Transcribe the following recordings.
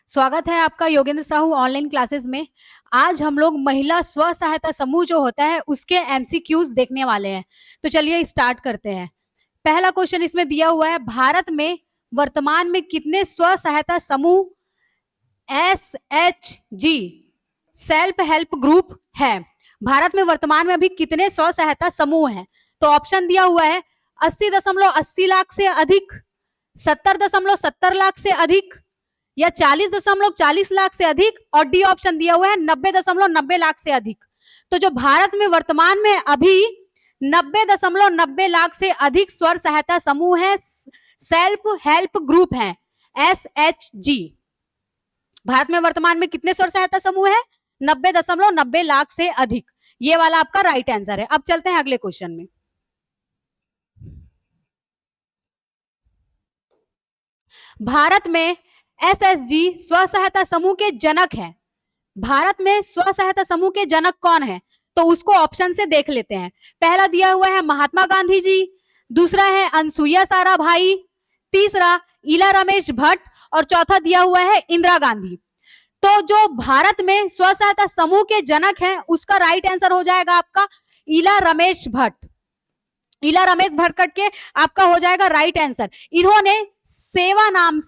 स्वागत है आपका योगेंद्र साहू ऑनलाइन क्लासेस में। आज हम लोग महिला स्व सहायता समूह जो होता है उसके एमसीक्यूज देखने वाले हैं। तो चलिए स्टार्ट करते हैं। पहला क्वेश्चन इसमें दिया हुआ है, भारत में वर्तमान में कितने स्व सहायता समूह SHG सेल्फ हेल्प ग्रुप है? भारत में वर्तमान में अभी कितने स्व सहायता समूह हैं? तो ऑप्शन दिया हुआ है 80.80 लाख से अधिक, 70.70 लाख से अधिक, या 40.40 लाख से अधिक, और डी ऑप्शन दिया हुआ है 90.90 लाख से अधिक। तो जो भारत में वर्तमान में अभी 90.90 लाख से अधिक स्व सहायता समूह है, सेल्फ हेल्प ग्रुप है, SHG। भारत में वर्तमान में कितने स्व सहायता समूह है? 90.90 लाख से अधिक। ये वाला आपका राइट आंसर है। अब चलते हैं अगले क्वेश्चन में। भारत में SHG स्व सहायता समूह के जनक है। भारत में स्व सहायता समूह के जनक कौन है? तो उसको ऑप्शन से देख लेते हैं। पहला दिया हुआ है महात्मा गांधी जी, दूसरा है अनसुईया साराभाई, तीसरा इला रमेश भट्ट, और चौथा दिया हुआ है इंदिरा गांधी। तो जो भारत में स्व सहायता समूह के जनक हैं उसका राइट आंसर हो जाएगा आपका इला रमेश भट्ट। इला रमेश भट्ट करके आपका हो जाएगा राइट आंसर। इन्होंने सेवा नाम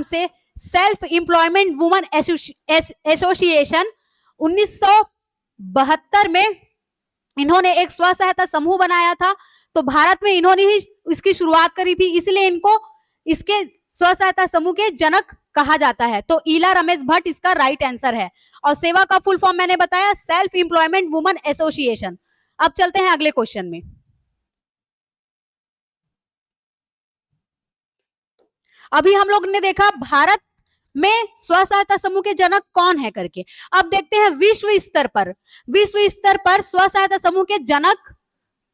से सेल्फ एम्प्लॉयमेंट वुमन एसोसिएशन 1972 में इन्होंने एक स्व सहायता समूह बनाया था। तो भारत में इन्होंने ही इसकी शुरुआत करी थी, इसलिए इनको इसके स्व सहायता समूह के जनक कहा जाता है। तो इला रमेश भट्ट इसका राइट आंसर है। और सेवा का फुल फॉर्म मैंने बताया सेल्फ एम्प्लॉयमेंट वुमन एसोसिएशन। अब चलते हैं अगले क्वेश्चन में। अभी हम लोग ने देखा भारत में स्व सहायता समूह के जनक कौन है करके। अब देखते हैं विश्व स्तर पर स्व सहायता समूह के जनक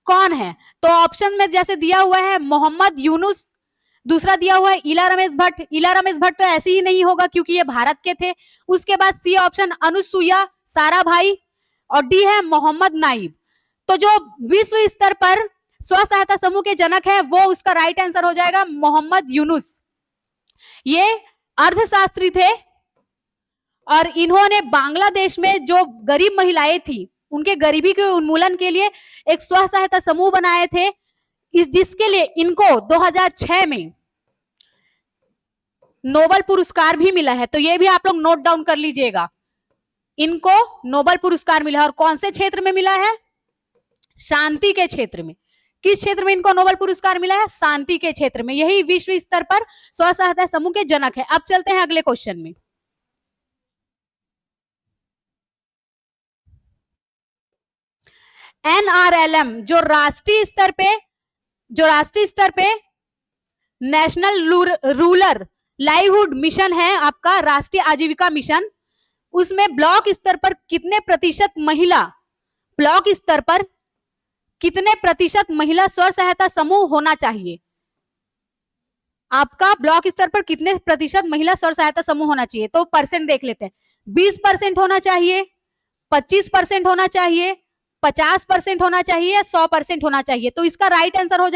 कौन है। तो ऑप्शन में जैसे दिया हुआ है मोहम्मद यूनुस, दूसरा दिया हुआ है इला रमेश भट्ट। इला रमेश भट्ट तो ऐसे ही नहीं होगा क्योंकि ये भारत के थे। उसके बाद सी ऑप्शन अनुसुईया साराभाई, और डी है मोहम्मद नाइब। तो जो विश्व स्तर पर स्व सहायता समूह के जनक है वो उसका राइट आंसर हो जाएगा मोहम्मद यूनुस। ये अर्थशास्त्री थे और इन्होंने बांग्लादेश में जो गरीब महिलाएं थी उनके गरीबी के उन्मूलन के लिए एक स्व सहायता समूह बनाए थे, जिसके लिए इनको 2006 में नोबेल पुरस्कार भी मिला है। तो ये भी आप लोग नोट डाउन कर लीजिएगा, इनको नोबेल पुरस्कार मिला है। और कौन से क्षेत्र में मिला है? शांति के क्षेत्र में। किस क्षेत्र में इनको नोबेल पुरस्कार मिला है? शांति के क्षेत्र में। यही विश्व स्तर पर स्व सहायता समूह के जनक है। अब चलते हैं अगले क्वेश्चन में। NRLM जो राष्ट्रीय स्तर पे नेशनल रूरल लाइवलीहुड मिशन है, आपका राष्ट्रीय आजीविका मिशन, उसमें ब्लॉक स्तर पर कितने प्रतिशत महिला स्व सहायता समूह होना चाहिए? आपका ब्लॉक स्तर पर कितने प्रतिशत महिला स्व सहायता समूह होना चाहिए? तो परसेंट देख लेते हैं। 20% होना चाहिए, 25% होना चाहिए, 50% होना चाहिए, 100% होना चाहिए। तो इसका राइट आंसर हो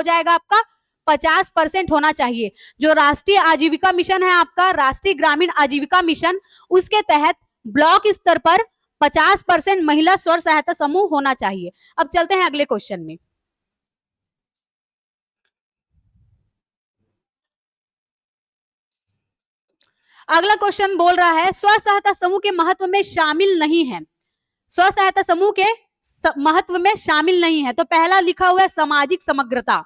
जाएगा आपका 50% होना चाहिए। जो राष्ट्रीय आजीविका मिशन है आपका, राष्ट्रीय ग्रामीण आजीविका मिशन, उसके तहत ब्लॉक स्तर पर 50% महिला स्व सहायता समूह होना चाहिए। अब चलते हैं अगले क्वेश्चन में। अगला क्वेश्चन बोल रहा है स्व सहायता समूह के महत्व में शामिल नहीं है। स्व सहायता समूह के महत्व में शामिल नहीं है। तो पहला लिखा हुआ है सामाजिक समग्रता,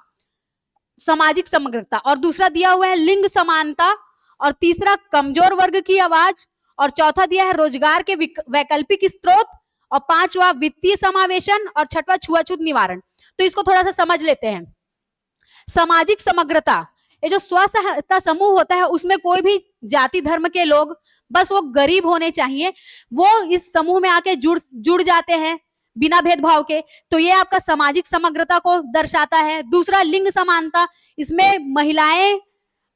और दूसरा दिया हुआ है लिंग समानता, और तीसरा कमजोर वर्ग की आवाज, और चौथा दिया है रोजगार के वैकल्पिक स्रोत, और पांचवा वित्तीय समावेशन, और छठवा छुआछूत निवारण। तो इसको थोड़ा सा समझ लेते हैं। सामाजिक समग्रता, ये जो स्व सहायता समूह होता है उसमें कोई भी जाति धर्म के लोग, बस वो गरीब होने चाहिए, वो इस समूह में आके जुड़ जाते हैं बिना भेदभाव के। तो ये आपका सामाजिक समग्रता को दर्शाता है। दूसरा लिंग समानता, इसमें महिलाएं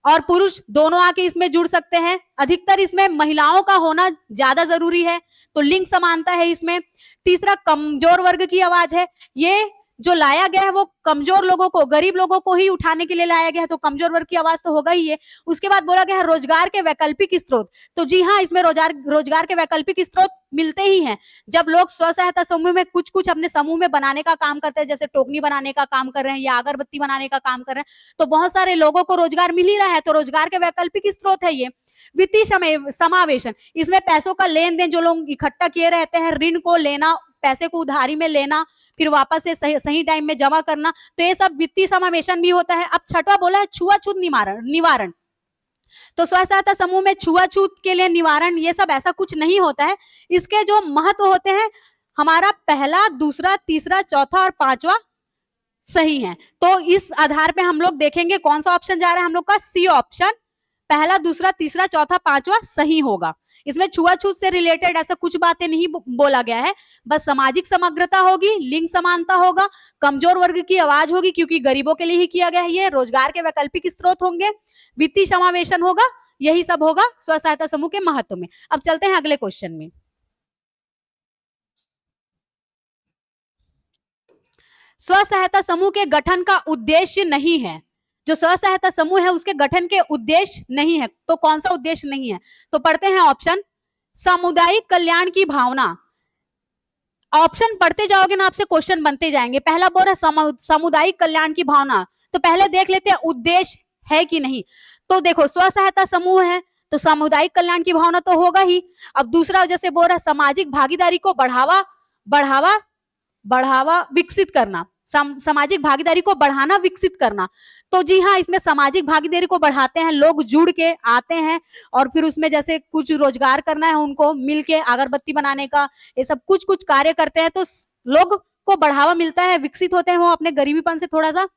और पुरुष दोनों आके इसमें जुड़ सकते हैं। अधिकतर इसमें महिलाओं का होना ज्यादा जरूरी है, तो लिंग समानता है इसमें। तीसरा कमजोर वर्ग की आवाज है, ये जो लाया गया है वो कमजोर लोगों को, गरीब लोगों को ही उठाने के लिए लाया गया है, तो कमजोर वर्ग की आवाज तो होगा ही है। उसके बाद बोला गया है रोजगार के वैकल्पिक स्रोत, तो जी हाँ, इसमें रोजगार के वैकल्पिक स्रोत मिलते ही हैं। जब लोग स्व सहायता समूह में कुछ कुछ अपने समूह में बनाने का काम करते हैं, जैसे टोकनी बनाने का काम कर रहे हैं या अगरबत्ती बनाने का काम कर रहे हैं, तो बहुत सारे लोगों को रोजगार मिल ही रहा है, तो रोजगार के वैकल्पिक स्रोत है ये। वित्तीय समावेशन, इसमें पैसों का लेन देन, जो लोग इकट्ठा किए रहते हैं, ऋण को लेना, पैसे को उधारी में लेना, फिर वापस से सही टाइम में जमा करना, तो ये सब वित्तीय समावेशन भी होता है। अब छठवा बोला है छुआछूत निवारण, तो स्व सहायता समूह में छुआछूत के लिए निवारण, ये सब ऐसा कुछ नहीं होता है। इसके जो महत्व होते हैं, हमारा पहला, दूसरा, तीसरा, चौथा और पांचवा सही है। तो इस आधार पे हम लोग देखेंगे कौन सा ऑप्शन जा रहा है हम लोग का, सी ऑप्शन, पहला, दूसरा, तीसरा, चौथा, पांचवा सही होगा। इसमें छुआछूत से रिलेटेड ऐसा कुछ बातें नहीं बोला गया है, बस सामाजिक समग्रता होगी, लिंग समानता होगा, कमजोर वर्ग की आवाज होगी क्योंकि गरीबों के लिए ही किया गया है ये, रोजगार के वैकल्पिक स्रोत होंगे, वित्तीय समावेशन होगा, यही सब होगा स्व सहायता समूह के महत्व में। अब चलते हैं अगले क्वेश्चन में। स्व सहायता समूह के गठन का उद्देश्य नहीं है, जो स्व सहायता समूह है उसके गठन के उद्देश्य नहीं है, तो कौन सा उद्देश्य नहीं है, तो पढ़ते हैं ऑप्शन, सामुदायिक कल्याण की भावना। ऑप्शन पढ़ते जाओगे ना, आपसे क्वेश्चन बनते जाएंगे। पहला बोल रहा है सामुदायिक कल्याण की भावना, तो पहले देख लेते हैं उद्देश्य है कि नहीं। तो देखो, स्व सहायता समूह है तो सामुदायिक कल्याण की भावना तो होगा ही। अब दूसरा जैसे बोल रहा है सामाजिक भागीदारी को बढ़ावा विकसित करना, सामाजिक भागीदारी को बढ़ाना, विकसित करना, तो जी हाँ, इसमें सामाजिक भागीदारी को बढ़ाते हैं, लोग जुड़ के आते हैं और फिर उसमें जैसे कुछ रोजगार करना है उनको मिलके, अगरबत्ती बनाने का, ये सब कुछ कुछ कार्य करते हैं, तो लोग को बढ़ावा मिलता है, विकसित होते हैं, वो अपने गरीबीपन से थोड़ा सा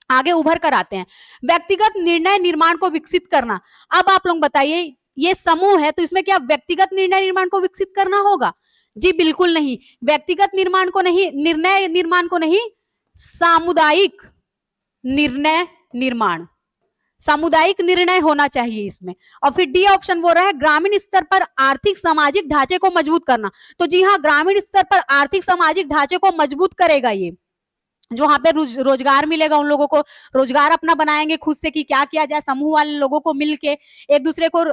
आगे उभर कर आते हैं। व्यक्तिगत निर्णय निर्माण को विकसित करना, अब आप लोग बताइए, ये समूह है तो इसमें क्या व्यक्तिगत निर्णय निर्माण को विकसित करना होगा? जी बिल्कुल नहीं, व्यक्तिगत निर्माण को नहीं, निर्णय निर्माण को नहीं, सामुदायिक निर्णय निर्माण, सामुदायिक निर्णय होना चाहिए इसमें। और फिर डी ऑप्शन बोल रहा है ग्रामीण स्तर पर आर्थिक सामाजिक ढांचे को मजबूत करना, तो जी हाँ, ग्रामीण स्तर पर आर्थिक सामाजिक ढांचे को मजबूत करेगा ये, जो वहां पे रोजगार मिलेगा, उन लोगों को रोजगार अपना बनाएंगे खुद से कि क्या किया जाए, समूह वाले लोगों को मिलके एक दूसरे को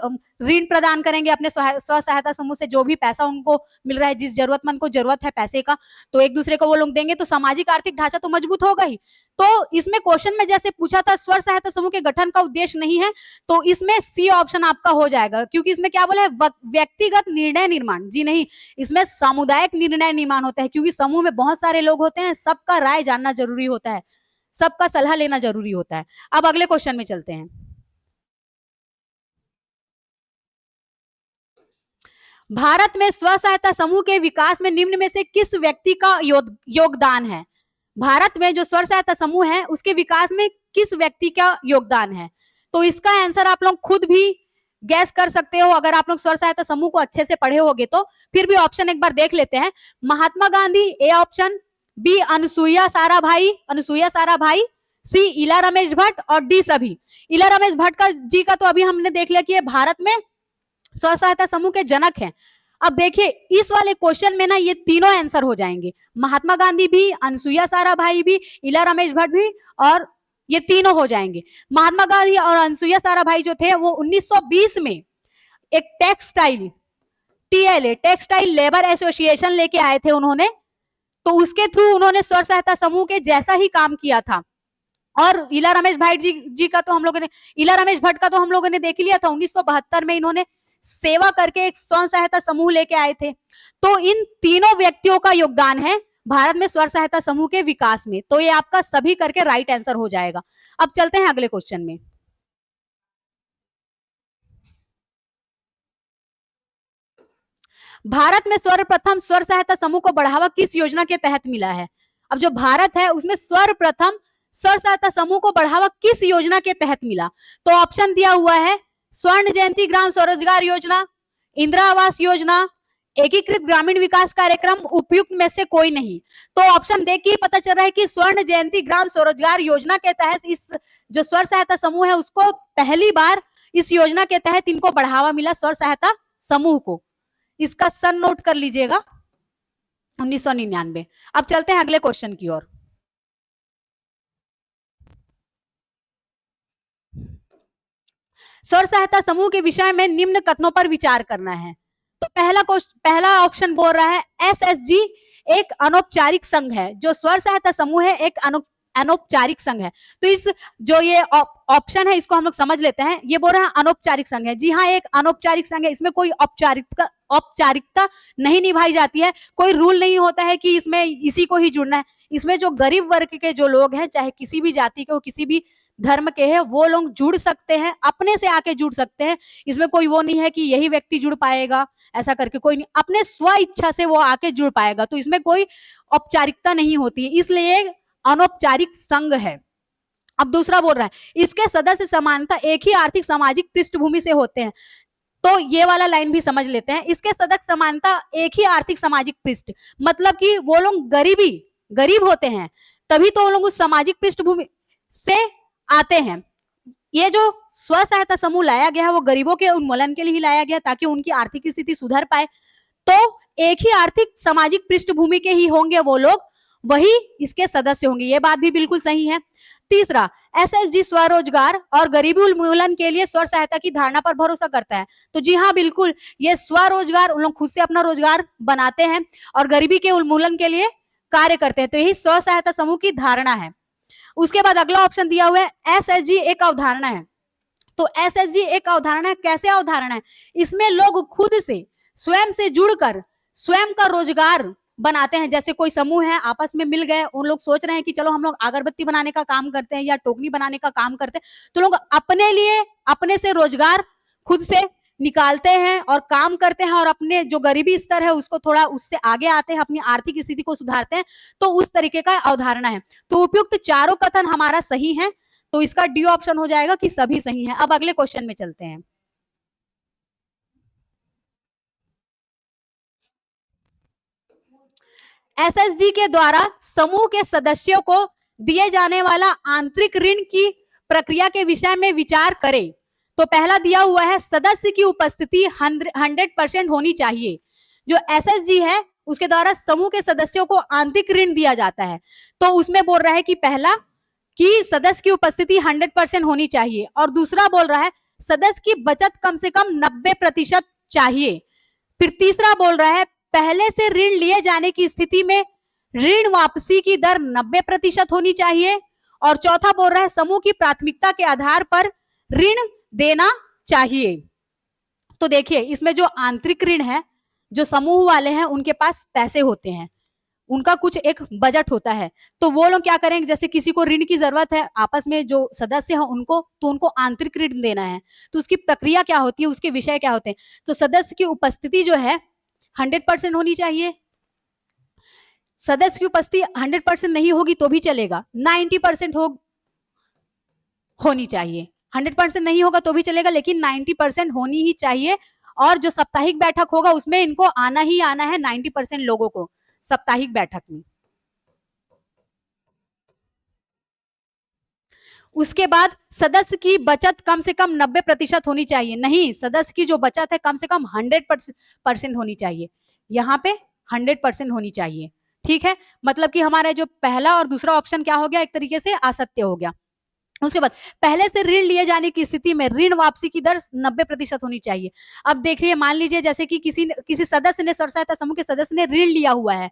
ऋण प्रदान करेंगे अपने स्व सहायता समूह से, जो भी पैसा उनको मिल रहा है, जिस जरूरतमंद को जरूरत है पैसे का, तो एक दूसरे को वो लोग देंगे, तो सामाजिक आर्थिक ढांचा तो मजबूत होगा ही। तो इसमें क्वेश्चन में जैसे पूछा था स्व सहायता समूह के गठन का उद्देश्य नहीं है, तो इसमें सी ऑप्शन आपका हो जाएगा, क्योंकि इसमें क्या बोला है, व्यक्तिगत निर्णय निर्माण, जी नहीं, इसमें सामुदायिक निर्णय निर्माण होता है, क्योंकि समूह में बहुत सारे लोग होते हैं, सबका राय जानना जरूरी होता है, सबका सलाह लेना जरूरी होता है। अब अगले क्वेश्चन में चलते हैं। भारत में स्व सहायता समूह के विकास में निम्न में से किस व्यक्ति का योगदान है? भारत में जो स्व सहायता समूह है उसके विकास में किस व्यक्ति का योगदान है? तो इसका आंसर आप लोग खुद भी गैस कर सकते हो, अगर आप लोग स्व सहायता समूह को अच्छे से पढ़े होगे तो। फिर भी ऑप्शन एक बार देख लेते हैं। Mahatma Gandhi A option, B Anasuya Sarabhai, C Ila Ramesh Bhatt और डी सभी। इला रमेश भट्ट का जी का तो अभी हमने देख लिया कि ये भारत में स्व सहायता समूह के जनक हैं। अब देखिए इस वाले क्वेश्चन में ना ये तीनों आंसर हो जाएंगे, महात्मा गांधी भी, अनुसुईया साराभाई भी, इला रमेश भट्ट भी, और ये तीनों हो जाएंगे। महात्मा गांधी और अनुसुईया साराभाई जो थे वो 1920 में एक टेक्सटाइल लेबर एसोसिएशन लेके आए थे उन्होंने, तो उसके थ्रू उन्होंने स्व सहायता समूह के जैसा ही काम किया था। और इला रमेश भट्ट जी का तो हम लोगों ने, इला रमेश भट्ट का तो हम लोगों ने देख लिया था, 1972 में इन्होंने सेवा करके एक स्व सहायता समूह लेके आए थे। तो इन तीनों व्यक्तियों का योगदान है भारत में स्व सहायता समूह के विकास में, तो ये आपका सभी करके राइट आंसर हो जाएगा। अब चलते हैं अगले क्वेश्चन में। भारत में सर्वप्रथम स्व सहायता समूह को बढ़ावा किस योजना के तहत मिला है? अब जो भारत है उसमें सर्वप्रथम स्व सहायता समूह को बढ़ावा किस योजना के तहत मिला? तो ऑप्शन दिया हुआ है स्वर्ण जयंती ग्राम स्वरोजगार योजना, इंदिरा आवास योजना, एकीकृत ग्रामीण विकास कार्यक्रम, उपयुक्त में से कोई नहीं। तो ऑप्शन देख के पता चल रहा है कि स्वर्ण जयंती ग्राम स्वरोजगार योजना के तहत इस जो स्व सहायता समूह है उसको पहली बार इस योजना के तहत इनको बढ़ावा मिला, स्व सहायता समूह को। इसका सन नोट कर लीजिएगा, 1999। अब चलते हैं अगले क्वेश्चन की ओर। स्व सहायता समूह के विषय में निम्न कथनों पर विचार करना है। तो पहला ऑप्शन बोल रहा है एसएसजी एक अनौपचारिक संघ है। जो स्व सहायता समूह है एक अनौपचारिक संघ है। तो इस जो ये ऑप्शन है इसको हम लोग समझ लेते हैं। ये बोल रहा है अनौपचारिक संघ है। जी हाँ, एक अनौपचारिक संघ है। इसमें कोई औपचारिकता नहीं निभाई जाती है। कोई रूल नहीं होता है कि इसमें इसी को ही जुड़ना है। इसमें जो गरीब वर्ग के जो लोग हैं, चाहे किसी भी जाति के हो, किसी भी धर्म के हैं, वो लोग जुड़ सकते हैं, अपने से आके जुड़ सकते हैं। इसमें कोई वो नहीं है कि यही व्यक्ति जुड़ पाएगा, ऐसा करके कोई नहीं, अपने स्व इच्छा से वो आके जुड़ पाएगा। तो इसमें कोई औपचारिकता नहीं होती है, इसलिए अनौपचारिक संघ है। अब दूसरा बोल रहा है इसके सदस्य समानता एक ही आर्थिक सामाजिक पृष्ठभूमि से होते हैं। तो ये वाला लाइन भी समझ लेते हैं। इसके सदस्य समानता एक ही आर्थिक सामाजिक पृष्ठ, मतलब कि वो लोग गरीब होते हैं, तभी तो वो लोग उस सामाजिक पृष्ठभूमि से आते हैं। ये जो स्व सहायता समूह लाया गया है वो गरीबों के उन्मूलन के लिए ही लाया गया, ताकि उनकी आर्थिक स्थिति सुधर पाए। तो एक ही आर्थिक सामाजिक पृष्ठभूमि के ही होंगे वो लोग, वही इसके सदस्य होंगे। ये बात भी बिल्कुल सही है। तीसरा, एसएसजी स्वरोजगार और गरीबी उन्मूलन के लिए स्व सहायता की धारणा पर भरोसा करता है। तो जी हाँ, बिल्कुल, ये स्वरोजगार, उन लोग खुद से अपना रोजगार बनाते हैं और गरीबी के उन्मूलन के लिए कार्य करते हैं। तो यही स्व सहायता समूह की धारणा है। उसके बाद अगला ऑप्शन दिया हुआ है एसएसजी एक अवधारणा है। तो एसएसजी एक अवधारणा है। कैसे अवधारणा है? इसमें लोग खुद से स्वयं से जुड़कर स्वयं का रोजगार बनाते हैं। जैसे कोई समूह है, आपस में मिल गए, उन लोग सोच रहे हैं कि चलो हम लोग अगरबत्ती बनाने का काम करते हैं या टोकनी बनाने का काम करते हैं। तो लोग अपने लिए अपने से रोजगार खुद से निकालते हैं और काम करते हैं और अपने जो गरीबी स्तर है उसको थोड़ा उससे आगे आते हैं, अपनी आर्थिक स्थिति को सुधारते हैं। तो उस तरीके का अवधारणा है। तो उपयुक्त चारों कथन हमारा सही है। तो इसका डी ऑप्शन हो जाएगा कि सभी सही है। अब अगले क्वेश्चन में चलते हैं। एसएसजी के द्वारा समूह के सदस्यों को दिए जाने वाला आंतरिक ऋण की प्रक्रिया के विषय में विचार करें। तो पहला दिया हुआ है सदस्य की उपस्थिति 100% होनी चाहिए। जो एसएसजी है उसके द्वारा समूह के सदस्यों को आंतरिक ऋण दिया जाता है। तो उसमें बोल रहा है कि पहला कि सदस्य की उपस्थिति 100% होनी चाहिए, और दूसरा बोल रहा है सदस्य की बचत कम से कम 90% चाहिए। फिर तीसरा बोल रहा है पहले से ऋण लिए जाने की स्थिति में ऋण वापसी की दर 90% होनी चाहिए। और चौथा बोल रहा है समूह की प्राथमिकता के आधार पर ऋण देना चाहिए। तो देखिए, इसमें जो आंतरिक ऋण है, जो समूह वाले हैं उनके पास पैसे होते हैं, उनका कुछ एक बजट होता है। तो वो लोग क्या करेंगे, जैसे किसी को ऋण की जरूरत है, आपस में जो सदस्य हैं उनको, तो उनको आंतरिक ऋण देना है। तो उसकी प्रक्रिया क्या होती है, उसके विषय क्या होते हैं? तो सदस्य की उपस्थिति जो है 100% होनी चाहिए। सदस्य की उपस्थिति 100% नहीं होगी तो भी चलेगा, 90% होनी चाहिए। 100% नहीं होगा तो भी चलेगा, लेकिन 90% होनी ही चाहिए। और जो साप्ताहिक बैठक होगा उसमें इनको आना ही आना है, 90% लोगों को साप्ताहिक बैठक में। उसके बाद सदस्य की बचत कम से कम 90% होनी चाहिए। नहीं, सदस्य की जो बचत है कम से कम 100% होनी चाहिए। यहाँ पे 100% होनी चाहिए। ठीक है, मतलब कि हमारा जो पहला और दूसरा ऑप्शन क्या हो गया, एक तरीके से असत्य हो गया। उसके बाद पहले से ऋण लिए जाने की स्थिति में ऋण वापसी की दर 90% होनी चाहिए। अब देखिए, मान लीजिए जैसे कि किसी सदस्य ने, स्व सहायता समूह के सदस्य ने ऋण लिया हुआ है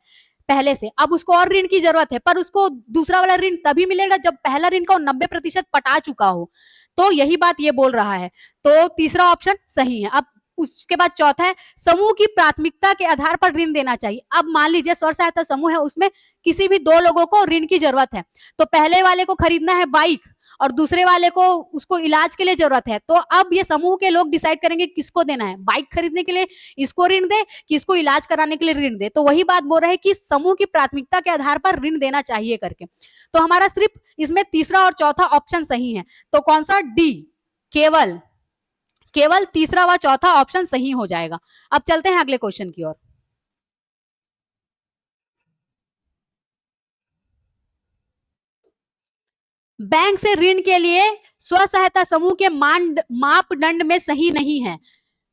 पहले से, अब उसको और ऋण की जरूरत है, पर उसको दूसरा वाला ऋण तभी मिलेगा जब पहला ऋण का 90% पटा चुका हो। तो यही बात ये बोल रहा है। तो तीसरा ऑप्शन सही है। अब उसके बाद चौथा है समूह की प्राथमिकता के आधार पर ऋण देना चाहिए। अब मान लीजिए स्व सहायता समूह है, उसमें किसी भी दो लोगों को ऋण की जरूरत है। तो पहले वाले को खरीदना है बाइक और दूसरे वाले को उसको इलाज के लिए जरूरत है। तो अब ये समूह के लोग डिसाइड करेंगे किसको देना है, बाइक खरीदने के लिए इसको ऋण दे कि इसको इलाज कराने के लिए ऋण दे। तो वही बात बोल रहे हैं कि समूह की प्राथमिकता के आधार पर ऋण देना चाहिए करके। तो हमारा सिर्फ इसमें तीसरा और चौथा ऑप्शन सही है। तो कौन सा? डी, केवल तीसरा व चौथा ऑप्शन सही हो जाएगा। अब चलते हैं अगले क्वेश्चन की ओर। बैंक से ऋण के लिए स्व सहायता समूह के मापदंड में सही नहीं है।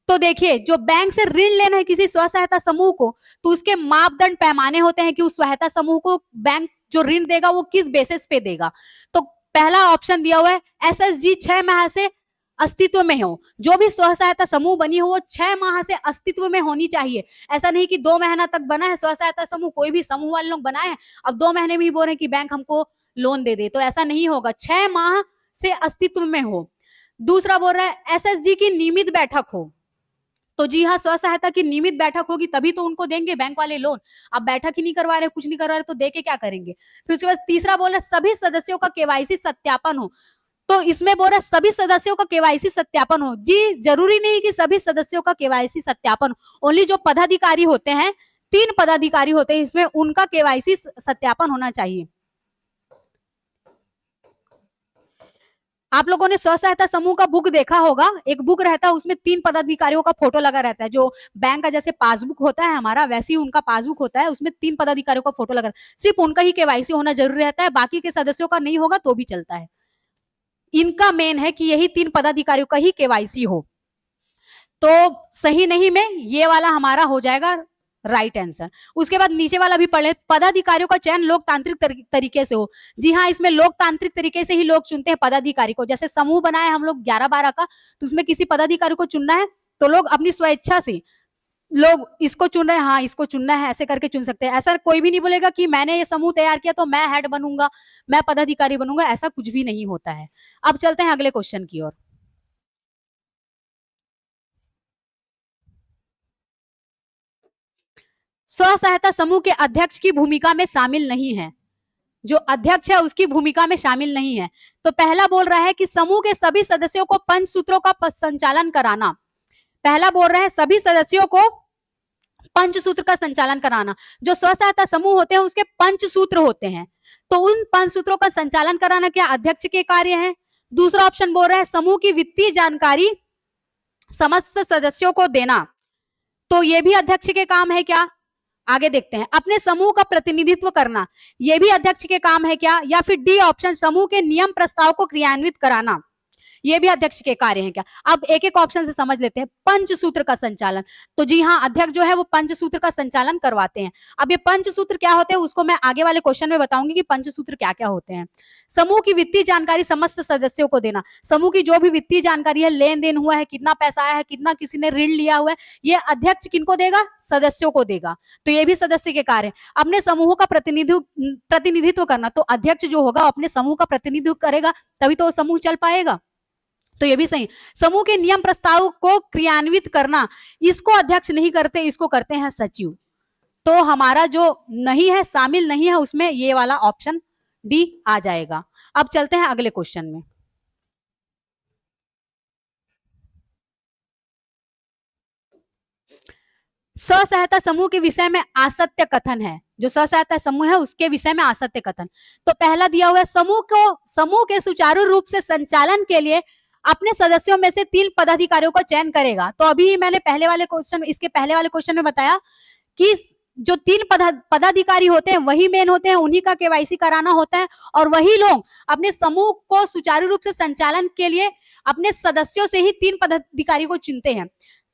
तो देखिए, जो बैंक से ऋण लेना है किसी स्व सहायता समूह को, तो उसके मापदंड पैमाने होते हैं कि उस सहायता समूह को बैंक जो ऋण देगा वो किस बेसिस पे देगा। तो पहला ऑप्शन दिया हुआ है एसएसजी 6 माह से अस्तित्व में हो। जो भी स्व सहायता समूह बनी हो वो 6 माह से अस्तित्व में होनी चाहिए। ऐसा नहीं कि 2 महीना तक बना है स्व सहायता समूह, कोई भी समूह वाले लोग बनाए हैं, अब 2 महीने में ही बोल रहे हैं कि बैंक हमको लोन दे दे, तो ऐसा नहीं होगा। 6 माह से अस्तित्व में हो। दूसरा बोल रहा है एसएसजी की नियमित बैठक हो। तो जी हाँ, स्व सहायता की नियमित बैठक होगी तभी तो उनको देंगे बैंक वाले लोन। अब बैठक ही नहीं करवा रहे, कुछ नहीं करवा रहे, तो दे के क्या करेंगे। फिर उसके बाद तीसरा बोल रहे सभी सदस्यों का केवाईसी सत्यापन हो। तो इसमें बोल रहा है सभी सदस्यों का केवाईसी सत्यापन हो। जी, जरूरी नहीं कि सभी सदस्यों का केवाईसी सत्यापन, ओनली जो पदाधिकारी होते हैं, 3 पदाधिकारी होते हैं इसमें, उनका केवाईसी सत्यापन होना चाहिए। आप लोगों ने स्व सहायता समूह का बुक देखा होगा, एक बुक रहता है उसमें 3 पदाधिकारियों का फोटो लगा रहता है। जो बैंक का जैसे पासबुक होता है हमारा, वैसे ही उनका पासबुक होता है, उसमें 3 पदाधिकारियों का फोटो लगा, सिर्फ उनका ही केवाईसी होना जरूरी रहता है, बाकी के सदस्यों का नहीं होगा तो भी चलता है। इनका मेन है कि यही 3 पदाधिकारियों का ही केवाईसी हो। तो सही नहीं में ये वाला हमारा हो जाएगा राइट आंसर। उसके बाद नीचे वाला भी पढ़े, पदाधिकारियों का चयन लोकतांत्रिक तरीके से हो। जी हाँ, इसमें लोकतांत्रिक तरीके से ही लोग चुनते हैं पदाधिकारी को। जैसे समूह बनाए हम लोग 11-12 का, तो उसमें किसी पदाधिकारी को चुनना है तो लोग अपनी स्वेच्छा से लोग इसको चुन रहे हैं, हाँ इसको चुनना है, ऐसे करके चुन सकते हैं। ऐसा कोई भी नहीं बोलेगा कि मैंने ये समूह तैयार किया तो मैं हेड बनूंगा, मैं पदाधिकारी बनूंगा, ऐसा कुछ भी नहीं होता है। अब चलते हैं अगले क्वेश्चन की ओर। स्व सहायता समूह के अध्यक्ष की भूमिका में शामिल नहीं है। जो अध्यक्ष है उसकी भूमिका में शामिल नहीं है। तो पहला बोल रहा है कि समूह के सभी सदस्यों को पंचसूत्रों का संचालन कराना। पहला बोल रहे हैं सभी सदस्यों को पंचसूत्र का संचालन कराना। जो स्व सहायता समूह होते हैं उसके पंचसूत्र होते हैं, तो उन पंचसूत्रों का संचालन कराना क्या अध्यक्ष के कार्य है। दूसरा ऑप्शन बोल रहे हैं समूह की वित्तीय जानकारी समस्त सदस्यों को देना, तो ये भी अध्यक्ष के काम है क्या। आगे देखते हैं, अपने समूह का प्रतिनिधित्व करना, यह भी अध्यक्ष के काम है क्या। या फिर डी ऑप्शन समूह के नियम प्रस्ताव को क्रियान्वित कराना, ये भी अध्यक्ष के कार्य हैं क्या। अब एक एक ऑप्शन से समझ लेते हैं। पंचसूत्र का संचालन, तो जी हाँ, अध्यक्ष जो है वो पंचसूत्र का संचालन करवाते हैं। अब ये पंचसूत्र क्या होते हैं उसको मैं आगे वाले क्वेश्चन में बताऊंगी कि पंचसूत्र क्या क्या होते हैं। समूह की वित्तीय जानकारी समस्त सदस्यों को देना, समूह की जो भी वित्तीय जानकारी है, लेन देन हुआ है, कितना पैसा आया है, कितना किसी ने ऋण लिया हुआ है, ये अध्यक्ष किनको देगा, सदस्यों को देगा, तो ये भी सदस्य के कार्य है। अपने समूह का प्रतिनिधित्व करना, तो अध्यक्ष जो होगा अपने समूह का प्रतिनिधित्व करेगा तभी तो समूह चल पाएगा, तो ये भी सही। समूह के नियम प्रस्ताव को क्रियान्वित करना, इसको अध्यक्ष नहीं करते, इसको करते हैं सचिव। तो हमारा जो नहीं है, शामिल नहीं है उसमें, ये वाला ऑप्शन डी आ जाएगा। अब चलते हैं अगले क्वेश्चन में। स्व सहायता समूह के विषय में असत्य कथन है। जो स्व सहायता समूह है उसके विषय में असत्य कथन, तो पहला दिया हुआ है समूह के सुचारू रूप से संचालन के लिए अपने सदस्यों में से 3 पदाधिकारियों का चयन करेगा। तो अभी मैंने इसके पहले वाले क्वेश्चन में बताया कि जो 3 पदाधिकारी होते हैं वही मेन होते हैं, उन्हीं का केवाईसी कराना होता है, और वही लोग अपने समूह को सुचारू रूप से संचालन के लिए अपने सदस्यों से ही 3 पदाधिकारी को चुनते हैं।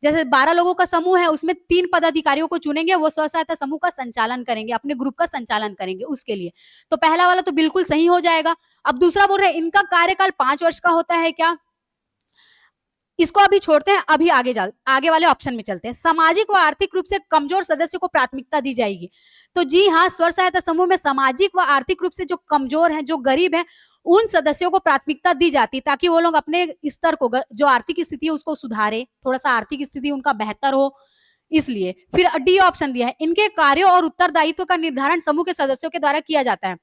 जैसे 12 लोगों का समूह है, उसमें 3 पदाधिकारियों को चुनेंगे, वो स्व सहायता समूह का संचालन करेंगे, अपने ग्रुप का संचालन करेंगे उसके लिए। तो पहला वाला तो बिल्कुल सही हो जाएगा। अब दूसरा बोल रहे हैं इनका कार्यकाल 5 वर्ष का होता है क्या, इसको अभी छोड़ते हैं, अभी आगे वाले ऑप्शन में चलते हैं। सामाजिक व आर्थिक रूप से कमजोर सदस्य को प्राथमिकता दी जाएगी। तो जी हाँ, स्व सहायता समूह में सामाजिक व आर्थिक रूप से जो कमजोर हैं, जो गरीब हैं, उन सदस्यों को प्राथमिकता दी जाती है ताकि वो लोग अपने स्तर को, जो आर्थिक स्थिति है उसको सुधारे, थोड़ा सा आर्थिक स्थिति उनका बेहतर हो, इसलिए। फिर डी ऑप्शन दिया है इनके कार्यों और उत्तरदायित्व का निर्धारण समूह के सदस्यों के द्वारा किया जाता है।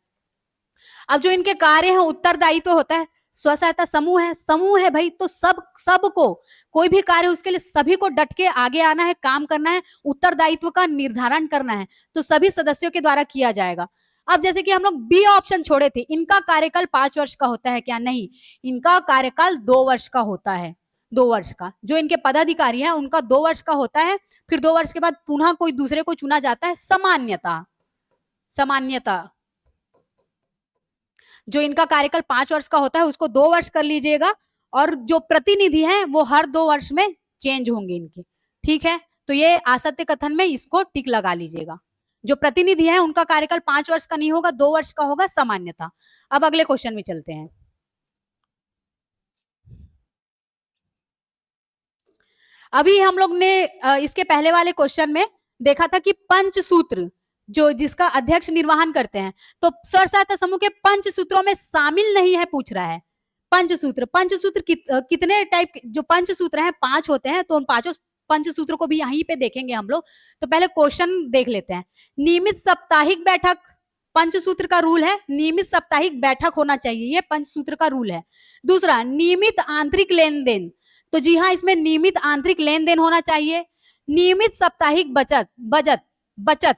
अब जो इनके कार्य है, उत्तरदायित्व होता है, स्व सहायता समूह है भाई, तो सबको कोई भी कार्य उसके लिए सभी को डट के आगे आना है, काम करना है, उत्तरदायित्व का निर्धारण करना है, तो सभी सदस्यों के द्वारा किया जाएगा। अब जैसे कि हम लोग बी ऑप्शन छोड़े थे, इनका कार्यकाल 5 वर्ष का होता है क्या, नहीं, इनका कार्यकाल 2 वर्ष का होता है। 2 वर्ष का, जो इनके पदाधिकारी है उनका 2 वर्ष का होता है, फिर 2 वर्ष के बाद पुनः कोई दूसरे को चुना जाता है। सामान्यता जो इनका कार्यकाल 5 वर्ष का होता है उसको 2 वर्ष कर लीजिएगा, और जो प्रतिनिधि हैं वो हर 2 वर्ष में चेंज होंगे इनके, ठीक है। तो ये असत्य कथन में इसको टिक लगा लीजिएगा। जो प्रतिनिधि है उनका कार्यकाल 5 वर्ष का नहीं होगा, 2 वर्ष का होगा, सामान्यता। अब अगले क्वेश्चन में चलते हैं। अभी हम लोग ने इसके पहले वाले क्वेश्चन में देखा था कि पंचसूत्र जो जिसका अध्यक्ष निर्वहन करते हैं, तो स्व सहायता समूह के पंचसूत्रों में शामिल नहीं है पूछ रहा है। पंचसूत्र कितने टाइप जो पंचसूत्र हैं 5 होते हैं, तो उन पांचों पंचसूत्रों को भी यहीं पे देखेंगे हम लोग। तो पहले क्वेश्चन देख लेते हैं। नियमित साप्ताहिक बैठक, पंचसूत्र का रूल है नियमित साप्ताहिक बैठक होना चाहिए, ये पंचसूत्र का रूल है। दूसरा, नियमित आंतरिक लेन देन, तो जी हाँ, इसमें नियमित आंतरिक लेन देन होना चाहिए। नियमित साप्ताहिक बचत बचत बचत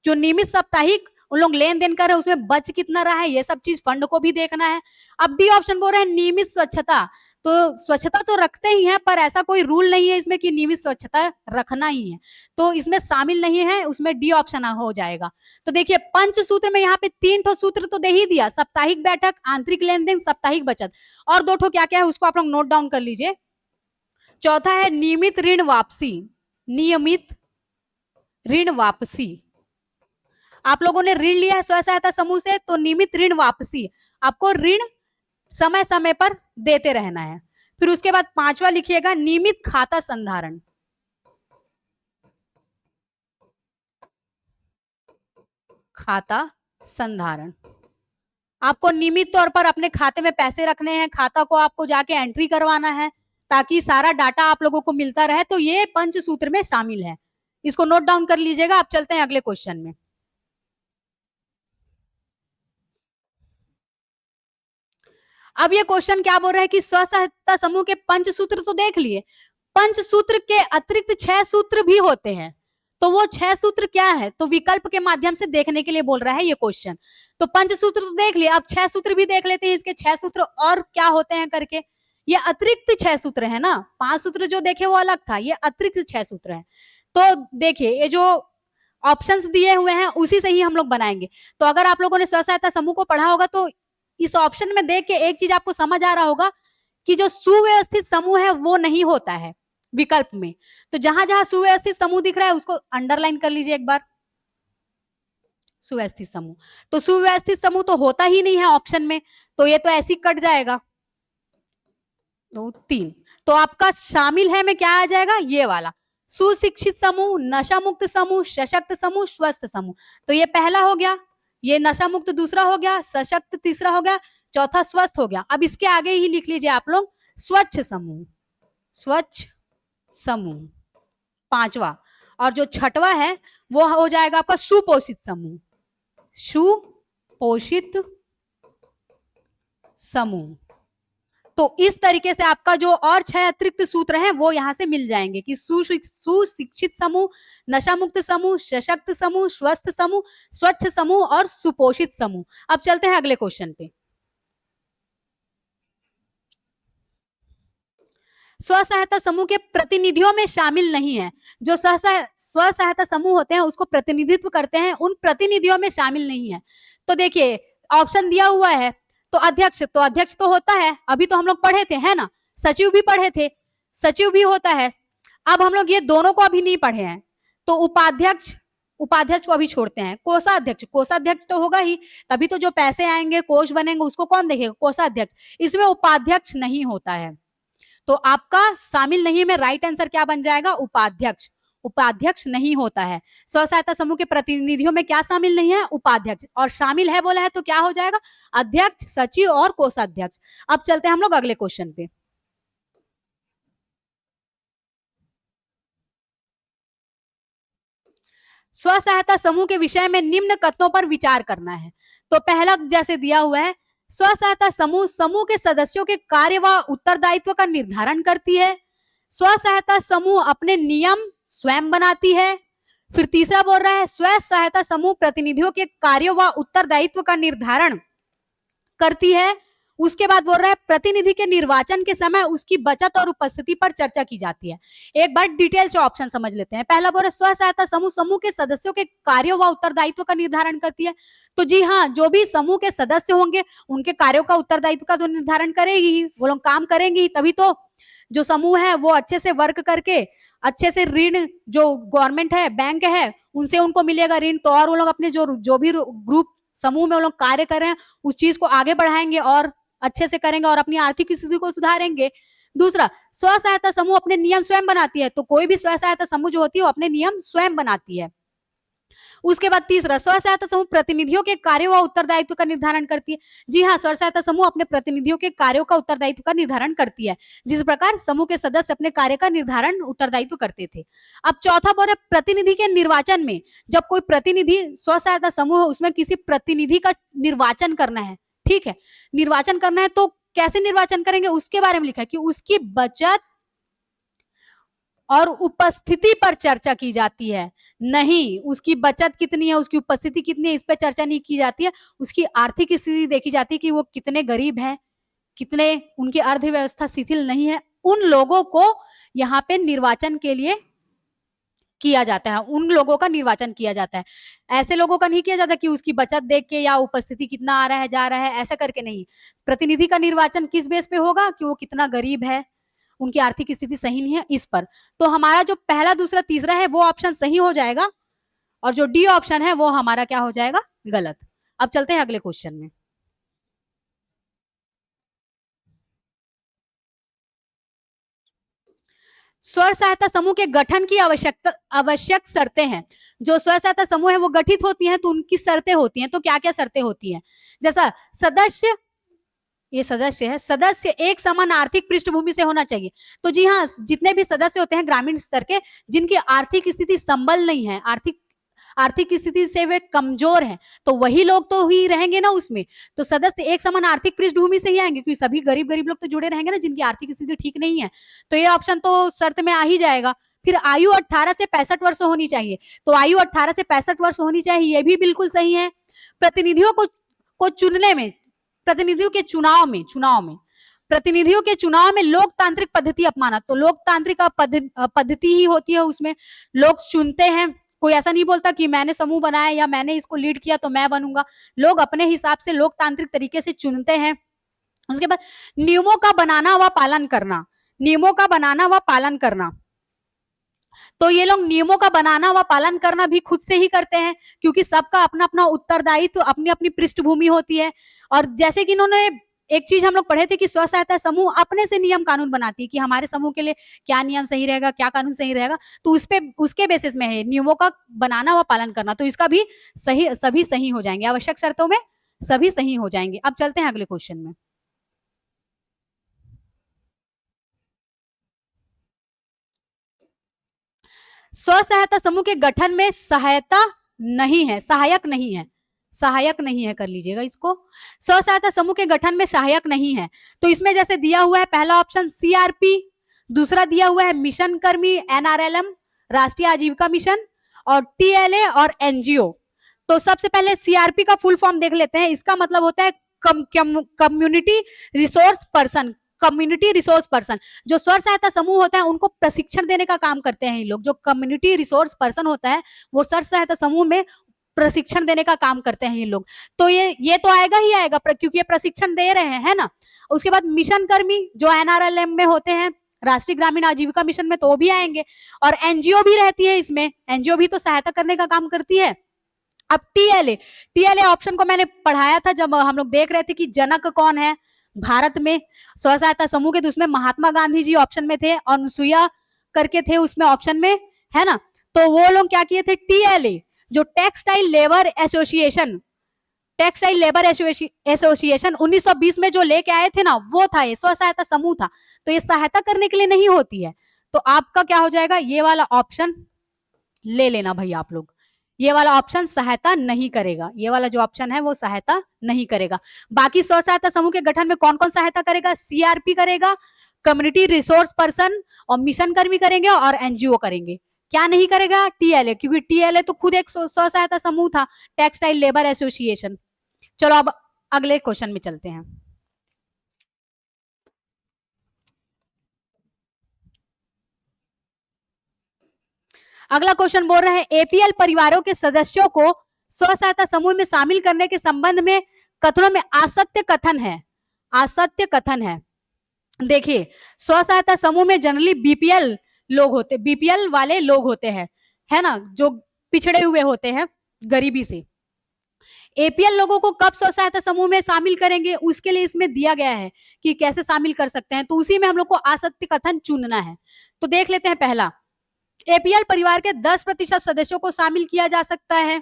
जो नियमित साप्ताहिक उन लोग लेन देन कर रहे हैं उसमें बच कितना रहा है, ये सब चीज फंड को भी देखना है। अब डी ऑप्शन बोल रहे हैं नियमित स्वच्छता, तो स्वच्छता तो रखते ही हैं, पर ऐसा कोई रूल नहीं है इसमें कि नियमित स्वच्छता रखना ही है, तो इसमें शामिल नहीं है, उसमें डी ऑप्शन हो जाएगा। तो देखिए पंचसूत्र में यहाँ पे 3 ठो सूत्र तो दे ही दिया, साप्ताहिक बैठक, आंतरिक लेन देन, साप्ताहिक बचत, और 2 ठो क्या क्या है उसको आप लोग नोट डाउन कर लीजिए। चौथा है नियमित ऋण वापसी, नियमित ऋण वापसी, आप लोगों ने ऋण लिया है स्व सहायता समूह से, तो नियमित ऋण वापसी, आपको ऋण समय समय पर देते रहना है। फिर उसके बाद 5वां लिखिएगा नियमित खाता संधारण, खाता संधारण, आपको नियमित तौर पर अपने खाते में पैसे रखने हैं, खाता को आपको जाके एंट्री करवाना है ताकि सारा डाटा आप लोगों को मिलता रहे, तो ये पंचसूत्र में शामिल है, इसको नोट डाउन कर लीजिएगा। आप चलते हैं अगले क्वेश्चन में। अब ये क्वेश्चन क्या बोल रहा है कि स्व सहायता समूह के पंचसूत्र तो देख लिए, पंचसूत्र के अतिरिक्त 6 सूत्र भी होते हैं, तो वो 6 सूत्र क्या है, तो विकल्प के माध्यम से देखने के लिए बोल रहा है ये क्वेश्चन। तो पंचसूत्र तो देख लिए, अब 6 सूत्र भी देख लेते हैं, इसके 6 सूत्र और क्या होते हैं करके। ये अतिरिक्त 6 सूत्र है ना, 5 सूत्र जो देखे वो अलग था, ये अतिरिक्त 6 सूत्र है। तो देखिए ये जो ऑप्शंस दिए हुए हैं उसी से ही हम लोग बनाएंगे। तो अगर आप लोगों ने स्व सहायता समूह को पढ़ा होगा तो इस ऑप्शन में देख के एक चीज आपको समझ आ रहा होगा कि जो सुव्यवस्थित समूह है वो नहीं होता है विकल्प में। तो जहां जहां सुव्यवस्थित समूह दिख रहा है उसको अंडरलाइन कर लीजिए एक बार, सुव्यवस्थित समूह, तो सुव्यवस्थित समूह तो होता ही नहीं है ऑप्शन में, तो ये तो ऐसे ही कट जाएगा। 2 3, तो आपका शामिल है में क्या आ जाएगा, ये वाला सुशिक्षित समूह, नशा मुक्त समूह, सशक्त समूह, स्वस्थ समूह। तो ये पहला हो गया, ये नशा मुक्त दूसरा हो गया, सशक्त तीसरा हो गया, चौथा स्वस्थ हो गया। अब इसके आगे ही लिख लीजिए आप लोग स्वच्छ समूह, स्वच्छ समूह 5वां, और जो 6वां है वो हो जाएगा आपका सुपोषित समूह, सुपोषित समूह। तो इस तरीके से आपका जो और 6 अतिरिक्त सूत्र हैं वो यहां से मिल जाएंगे कि सुशिक्षित समूह, नशा मुक्त समूह, सशक्त समूह, स्वस्थ समूह, स्वच्छ समूह और सुपोषित समूह। अब चलते हैं अगले क्वेश्चन पे। स्व सहायता समूह के प्रतिनिधियों में शामिल नहीं है, जो स्व सहायता समूह होते हैं उसको प्रतिनिधित्व करते हैं, उन प्रतिनिधियों में शामिल नहीं है। तो देखिए ऑप्शन दिया हुआ है, तो अध्यक्ष तो होता है, अभी तो हम लोग पढ़े थे है ना, सचिव भी पढ़े थे, सचिव भी होता है। अब हम लोग ये दोनों को अभी नहीं पढ़े हैं, तो उपाध्यक्ष को अभी छोड़ते हैं। कोषाध्यक्ष तो होगा ही, तभी तो जो पैसे आएंगे कोष बनेंगे उसको कौन देखेगा, कोषाध्यक्ष। इसमें उपाध्यक्ष नहीं होता है, तो आपका शामिल नहीं में राइट आंसर क्या बन जाएगा, उपाध्यक्ष। उपाध्यक्ष नहीं होता है। स्व सहायता समूह के प्रतिनिधियों में क्या शामिल नहीं है, उपाध्यक्ष, और शामिल है बोला है तो क्या हो जाएगा, अध्यक्ष, सचिव और कोषाध्यक्ष। अब चलते हैं हम लोग अगले क्वेश्चन पे। स्व सहायता समूह के विषय में निम्न कथनों पर विचार करना है। तो पहला जैसे दिया हुआ है, स्व सहायता समूह के सदस्यों के कार्य व उत्तरदायित्व का निर्धारण करती है। स्व सहायता समूह अपने नियम स्वयं बनाती है। फिर तीसरा बोल रहा है स्व सहायता समूह प्रतिनिधियों के कार्यों व उत्तरदायित्व का निर्धारण करती है। उसके बाद बोल रहा है प्रतिनिधि के निर्वाचन के समय उसकी बचत और उपस्थिति पर चर्चा की जाती है। एक बार डिटेल से ऑप्शन समझ लेते हैं। पहला बोल रहा है स्व सहायता समूह के सदस्यों के कार्यों व उत्तरदायित्व का निर्धारण करती है। तो जी हाँ, जो भी समूह के सदस्य होंगे उनके कार्यों का उत्तरदायित्व का तो निर्धारण करेगी ही, वो लोग काम करेंगे ही, तभी तो जो समूह है वो अच्छे से वर्क करके अच्छे से ऋण, जो गवर्नमेंट है, बैंक है, उनसे उनको मिलेगा ऋण, तो और वो लोग अपने जो भी ग्रुप समूह में वो लोग कार्य कर रहे हैं उस चीज को आगे बढ़ाएंगे और अच्छे से करेंगे और अपनी आर्थिक स्थिति को सुधारेंगे। दूसरा, स्व सहायता समूह अपने नियम स्वयं बनाती है, तो कोई भी स्व सहायता समूह जो होती है वो अपने नियम स्वयं बनाती है। उसके बाद तीसरा, स्व सहायता समूह प्रतिनिधियों के कार्यों व उत्तरदायित्व का निर्धारण करती है। जी हाँ, स्व सहायता समूह अपने प्रतिनिधियों के कार्यों का उत्तरदायित्व का निर्धारण करती है, जिस प्रकार समूह के सदस्य अपने कार्य का निर्धारण उत्तरदायित्व करते थे। अब चौथा बोल है प्रतिनिधि के निर्वाचन में, जब कोई प्रतिनिधि स्व सहायता समूह है उसमें किसी प्रतिनिधि का निर्वाचन करना है, ठीक है, निर्वाचन करना है, तो कैसे निर्वाचन करेंगे उसके बारे में लिखा है कि उसकी बचत और उपस्थिति पर चर्चा की जाती है। नहीं, उसकी बचत कितनी है, उसकी उपस्थिति कितनी है, इस पर चर्चा नहीं की जाती है। उसकी आर्थिक स्थिति देखी जाती है कि वो कितने गरीब हैं, कितने उनकी अर्थव्यवस्था शिथिल नहीं है। उन लोगों को यहाँ पे निर्वाचन के लिए किया जाता है, उन लोगों का निर्वाचन किया जाता है। ऐसे लोगों का नहीं किया जाता कि उसकी बचत देख के या उपस्थिति कितना आ रहा है जा रहा है, ऐसा करके नहीं। प्रतिनिधि का निर्वाचन किस बेस पे होगा कि वो कितना गरीब है, उनकी आर्थिक स्थिति सही नहीं है, इस पर। तो हमारा जो पहला दूसरा तीसरा है वो ऑप्शन सही हो जाएगा, और जो डी ऑप्शन है वो हमारा क्या हो जाएगा, गलत। अब चलते हैं अगले क्वेश्चन में। स्व सहायता समूह के गठन की आवश्यक शर्तें हैं। जो स्व सहायता समूह है वो गठित होती हैं तो उनकी शर्तें होती हैं, तो क्या क्या शर्तें होती हैं? जैसा सदस्य, ये सदस्य है, सदस्य एक समान आर्थिक पृष्ठभूमि से होना चाहिए। तो जी हाँ, जितने भी सदस्य होते हैं ग्रामीण स्तर के, जिनकी आर्थिक स्थिति संबल नहीं है, आर्थिक स्थिति से वे कमजोर हैं, तो वही लोग तो ही रहेंगे ना उसमें। तो सदस्य एक समान आर्थिक पृष्ठभूमि से ही आएंगे, क्योंकि सभी गरीब गरीब लोग तो जुड़े रहेंगे ना जिनकी आर्थिक स्थिति ठीक नहीं है। तो ये ऑप्शन तो शर्त में आ ही जाएगा। फिर आयु 18 से 65 वर्ष होनी चाहिए, तो आयु 18 से 65 वर्ष होनी चाहिए, ये भी बिल्कुल सही है। प्रतिनिधियों को चुनने में, प्रतिनिधियों के चुनाव में प्रतिनिधियों के चुनाव में लोकतांत्रिक पद्धति अपनाना, तो लोकतांत्रिक पद्धति ही होती है, उसमें लोग चुनते हैं। कोई ऐसा नहीं बोलता कि मैंने समूह बनाया या मैंने इसको लीड किया तो मैं बनूंगा। लोग अपने हिसाब से लोकतांत्रिक तरीके से चुनते हैं। उसके बाद नियमों का बनाना व पालन करना, नियमों का बनाना व पालन करना, तो ये लोग नियमों का बनाना व पालन करना भी खुद से ही करते हैं, क्योंकि सबका अपना अपना उत्तरदायित्व, अपनी अपनी पृष्ठभूमि होती है। और जैसे कि इन्होंने एक चीज हम लोग पढ़े थे कि स्व सहायता समूह अपने से नियम कानून बनाती है कि हमारे समूह के लिए क्या नियम सही रहेगा, क्या कानून सही रहेगा, तो उसके बेसिस में है नियमों का बनाना व पालन करना। तो इसका भी सही, सभी सही हो जाएंगे, आवश्यक शर्तों में सभी सही हो जाएंगे। अब चलते हैं अगले क्वेश्चन में। स्व सहायता समूह के गठन में सहायता नहीं है, सहायक नहीं है, सहायक नहीं है, कर लीजिएगा इसको। स्व सहायता समूह के गठन में सहायक नहीं है, तो इसमें जैसे दिया हुआ है पहला ऑप्शन सीआरपी, दूसरा दिया हुआ है मिशन कर्मी, एनआरएलएम राष्ट्रीय आजीविका मिशन, और टीएलए और एनजीओ। तो सबसे पहले सीआरपी का फुल फॉर्म देख लेते हैं। इसका मतलब होता है community resource person, community resource person. जो स्व सहायता समूह होता है उनको प्रशिक्षण देने का काम करते हैं ये लोग। जो कम्युनिटी रिसोर्स पर्सन होता है वो स्व सहायता समूह में प्रशिक्षण देने का काम करते हैं ये लोग। तो ये तो आएगा ही आएगा, क्योंकि ये प्रशिक्षण दे रहे हैं, है ना। उसके बाद मिशन कर्मी जो एनआरएलएम में होते हैं, राष्ट्रीय ग्रामीण आजीविका मिशन में, तो वो भी आएंगे। और एनजीओ भी रहती है इसमें, एनजीओ भी तो सहायता करने का काम करती है। अब टीएलए ऑप्शन को मैंने पढ़ाया था जब हम लोग देख रहे थे कि जनक कौन है भारत में स्व सहायता समूह के, तो उसमें महात्मा गांधी जी ऑप्शन में थे, और अनुसुईया करके थे उसमें ऑप्शन में, है ना। तो वो लोग क्या किए थे, टीएलए जो textile labour association, textile labour association 1920 में जो लेके आए थे ना, वो था ये स्व सहायता समूह था। तो ये सहायता करने के लिए नहीं होती है। तो आपका क्या हो जाएगा, ये वाला ऑप्शन ले लेना भाई आप लोग, ये वाला ऑप्शन सहायता नहीं करेगा, ये वाला जो ऑप्शन है वो सहायता नहीं करेगा। बाकी स्व सहायता समूह के गठन में कौन कौन सहायता करेगा, सीआरपी करेगा, कम्युनिटी रिसोर्स पर्सन और मिशन कर्मी करेंगे, और एनजीओ करेंगे। क्या नहीं करेगा, टीएलए, क्योंकि टीएलए तो खुद एक स्व सहायता समूह था, टेक्सटाइल लेबर एसोसिएशन। चलो अब अगले क्वेश्चन में चलते हैं। अगला क्वेश्चन बोल रहा है एपीएल परिवारों के सदस्यों को स्व सहायता समूह में शामिल करने के संबंध में कथनों में असत्य कथन है, असत्य कथन है। देखिए, स्व सहायता समूह में जनरली बीपीएल लोग होते, बीपीएल वाले लोग होते हैं, है ना, जो पिछड़े हुए होते हैं गरीबी से। एपीएल लोगों को कब स्व सहायता समूह में शामिल करेंगे, उसके लिए इसमें दिया गया है कि कैसे शामिल कर सकते हैं, तो उसी में हम लोग को असत्य कथन चुनना है। तो देख लेते हैं पहला, एपीएल परिवार के 10% सदस्यों को शामिल किया जा सकता है।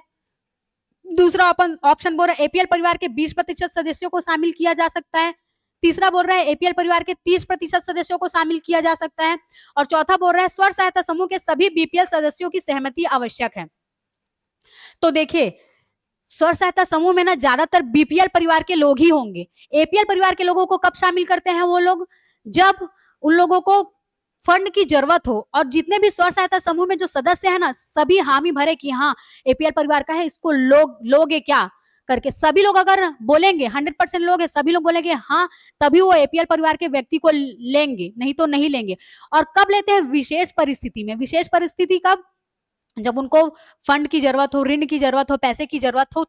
दूसरा ऑप्शन बोल रहा है एपीएल परिवार के 20% सदस्यों को शामिल किया जा सकता है। तीसरा बोल रहा है एपीएल परिवार के 30% सदस्यों को शामिल किया जा सकता है। और चौथा बोल रहा है स्व सहायता समूह के सभी बीपीएल सदस्यों की सहमति आवश्यक है। तो देखिए, स्व सहायता समूह में ना ज्यादातर बीपीएल परिवार के लोग ही होंगे। एपीएल परिवार के लोगों को कब शामिल करते हैं वो लोग, जब उन लोगों को फंड की जरूरत हो, और जितने भी स्व सहायता समूह में जो सदस्य है ना, सभी हामी भरे कि हाँ एपीएल परिवार का है, इसको लोगे क्या करके, सभी लोग अगर बोलेंगे 100% लोग है, सभी लोग बोलेंगे हाँ, तभी वो एपीएल परिवार के व्यक्ति को लेंगे, नहीं तो नहीं लेंगे। और कब लेते हैं, विशेष परिस्थिति में। विशेष परिस्थिति कब, जब उनको फंड की जरूरत हो, ऋण की जरूरत हो, पैसे की जरूरत हो,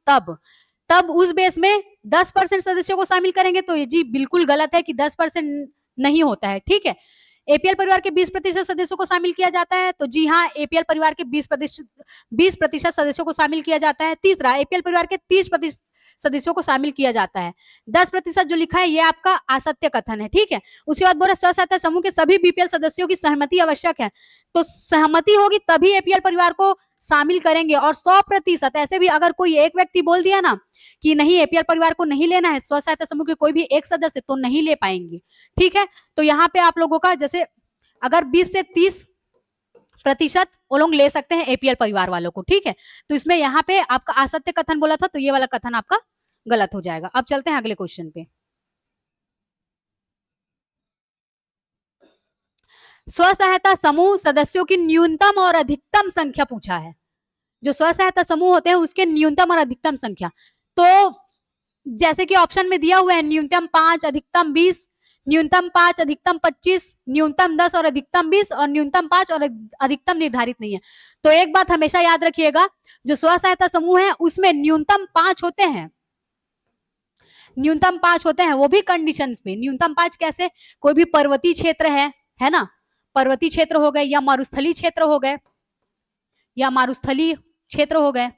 तब उस बेस में 10% सदस्यों को शामिल करेंगे। तो ये जी बिल्कुल गलत है कि 10% नहीं होता है, ठीक है। एपीएल परिवार के 20% सदस्यों को शामिल किया जाता है, तो जी हाँ, एपीएल परिवार के 20% सदस्यों को शामिल किया जाता है। तीसरा, एपीएल परिवार के 30% सदस्यों को शामिल किया जाता है। 10% जो लिखा है ये आपका असत्य कथन है, ठीक है। उसके बाद बोल रहा स्व सहायता समूह के सभी बीपीएल सदस्यों की सहमति आवश्यक है। तो सहमति होगी तभी एपीएल परिवार को शामिल करेंगे। और 100% ऐसे भी अगर कोई एक व्यक्ति बोल दिया ना कि नहीं एपीएल परिवार को नहीं लेना है, स्व सहायता समूह के कोई भी एक सदस्य, तो नहीं ले पाएंगे, ठीक है। तो यहाँ पे आप लोगों का जैसे अगर 20 से 30% वो लोग ले सकते हैं एपीएल परिवार वालों को, ठीक है। तो इसमें यहाँ पे आपका असत्य कथन बोला था, तो ये वाला कथन आपका गलत हो जाएगा। अब चलते हैं अगले क्वेश्चन पे। स्व सहायता समूह सदस्यों की न्यूनतम और अधिकतम संख्या पूछा है। जो स्व सहायता समूह होते हैं उसके न्यूनतम और अधिकतम संख्या, तो जैसे कि ऑप्शन में दिया हुआ है न्यूनतम 5, अधिकतम 20, न्यूनतम 5, अधिकतम 25, न्यूनतम 10 और अधिकतम 20, और न्यूनतम 5 और अधिकतम निर्धारित नहीं है। तो एक बात हमेशा याद रखिएगा, जो स्व सहायता समूह है उसमें न्यूनतम 5 होते हैं, न्यूनतम 5 होते हैं, वो भी कंडीशंस पे। न्यूनतम 5 कैसे, कोई भी पर्वतीय क्षेत्र है ना, पर्वतीय क्षेत्र हो गए, या मरुस्थलीय क्षेत्र हो गए, या मरुस्थलीय क्षेत्र हो गए,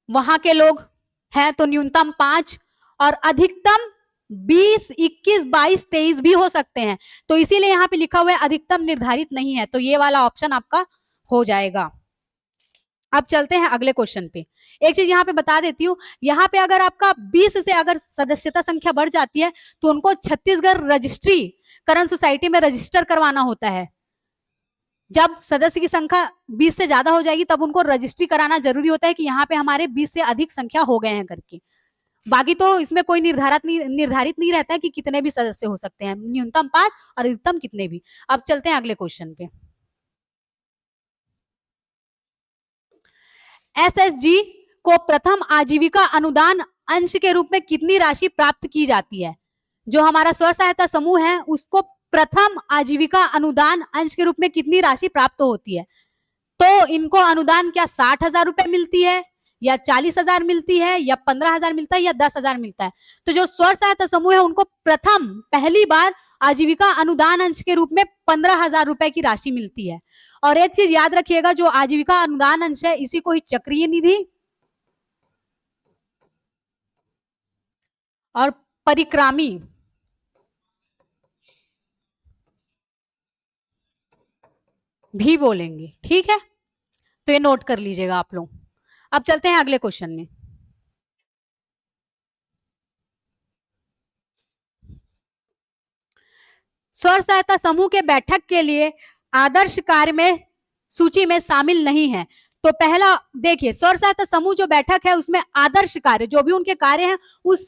वहां के लोग हैं तो न्यूनतम 5, और अधिकतम 20, 21, 22, 23 भी हो सकते हैं। तो इसीलिए यहाँ पे लिखा हुआ है अधिकतम निर्धारित नहीं है, तो ये वाला ऑप्शन आपका हो जाएगा। अब चलते हैं अगले क्वेश्चन पे। एक चीज यहाँ पे बता देती हूँ, यहाँ पे अगर आपका 20 से अगर सदस्यता संख्या बढ़ जाती है तो उनको छत्तीसगढ़ रजिस्ट्री करण सोसाइटी में रजिस्टर करवाना होता है। जब सदस्य की संख्या 20 से ज्यादा हो जाएगी तब उनको रजिस्ट्री कराना जरूरी होता है कि यहाँ पे हमारे 20 से अधिक संख्या हो गए हैं करके। बाकी तो इसमें कोई निर्धारित नहीं रहता है कि कितने भी सदस्य हो सकते हैं, न्यूनतम 5 और अधिकतम कितने भी। अब चलते हैं अगले क्वेश्चन पे। एसएसजी को प्रथम आजीविका अनुदान अंश के रूप में कितनी राशि प्राप्त की जाती है। जो हमारा स्व सहायता समूह है उसको प्रथम आजीविका अनुदान अंश के रूप में कितनी राशि प्राप्त होती है। तो इनको अनुदान क्या 60,000 रुपए मिलती है, या 40,000 मिलती है, या 15,000 मिलता है, या 10,000 मिलता है। तो जो स्व सहायता समूह है उनको प्रथम पहली बार आजीविका अनुदान अंश के रूप में 15,000 रुपए की राशि मिलती है। और एक चीज याद रखिएगा, जो आजीविका अनुदान अंश है इसी को ही चक्रीय निधि और परिक्रामी भी बोलेंगे, ठीक है। तो ये नोट कर लीजिएगा आप लोग। अब चलते हैं अगले क्वेश्चन में। स्व सहायता समूह के बैठक के लिए आदर्श कार्य में सूची में शामिल नहीं है। तो पहला देखिए, स्व सहायता समूह जो बैठक है उसमें आदर्श कार्य जो भी उनके कार्य हैं उस